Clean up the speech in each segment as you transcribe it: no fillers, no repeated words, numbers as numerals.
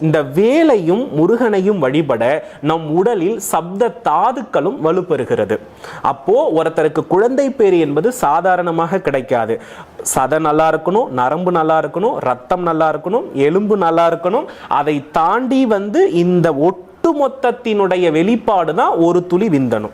இந்த வேலையும் முருகனையும் வழிபட நம் உடலில் சப்த தாதுக்களும் வலுப்பெறுகிறது. அப்போ ஒருத்தருக்கு குழந்தை பேறு என்பது சாதாரணமாக கிடைக்காது. சதை நல்லா இருக்கணும், நரம்பு நல்லா இருக்கணும், ரத்தம் நல்லா இருக்கணும், எலும்பு நல்லா இருக்கணும். அதை தாண்டி இந்த ஒட்டுமொத்தத்தினுடைய வெளிப்பாடு தான் ஒரு துளி விந்தணு.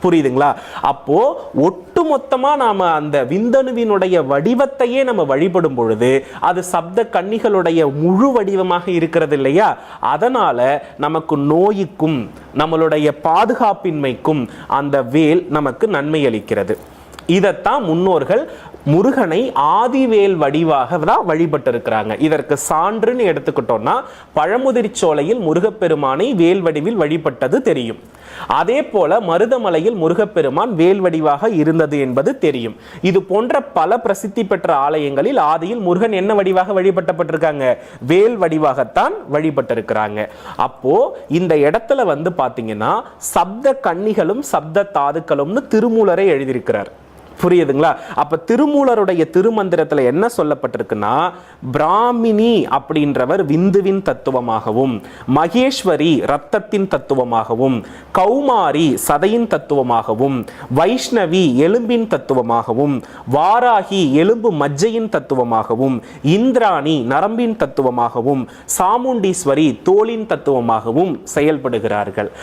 புரியுதுங்களா? அப்போ ஒட்டுமொத்தமா நாம அந்த விந்தணுவினுடைய வடிவத்தையே நம்ம வழிபடும் பொழுது அது சப்த கன்னிகளுடைய முழு வடிவமாக இருக்கிறது இல்லையா? அதனால நமக்கு நோய்க்கும் நம்மளுடைய பாதுகாப்பின்மைக்கும் அந்த வேல் நமக்கு நன்மை அளிக்கிறது. இதைத்தான் முன்னோர்கள் முருகனை ஆதிவேல் வடிவாக தான் வழிபட்டு இருக்கிறாங்க. இதற்கு சான்றுன்னு எடுத்துக்கிட்டோம்னா பழமுதிர்ச்சோலையில் முருகப்பெருமானை வேல் வடிவில் வழிபட்டது தெரியும். அதே போல மருதமலையில் முருகப்பெருமான் வேல் வடிவாக இருந்தது என்பது தெரியும். இது போன்ற பல பிரசித்தி பெற்ற ஆலயங்களில் ஆதியில் முருகன் என்ன வடிவாக வழிபட்டப்பட்டிருக்காங்க? வேல் வடிவாகத்தான் வழிபட்டிருக்கிறாங்க. அப்போ இந்த இடத்துல பாத்தீங்கன்னா சப்த கன்னிகளும் சப்த தாதுக்களும்னு திருமூலரை எழுதியிருக்கிறார். புரியுதுங்களா? அப்ப திருமூலருடைய திருமந்திரத்துல என்ன சொல்லப்பட்டிருக்குன்னா, பிராமினி அப்படின்றவர் விந்துவின் தத்துவமாகவும், மகேஸ்வரி ரத்தத்தின் தத்துவமாகவும், கௌமாரி சதையின் தத்துவமாகவும், வைஷ்ணவி எலும்பின் தத்துவமாகவும், வாராகி எலும்பு மஜ்ஜையின் தத்துவமாகவும், இந்திராணி நரம்பின் தத்துவமாகவும், சாமுண்டீஸ்வரி தோலின் தத்துவமாகவும் செயல்படுகிறார்கள்.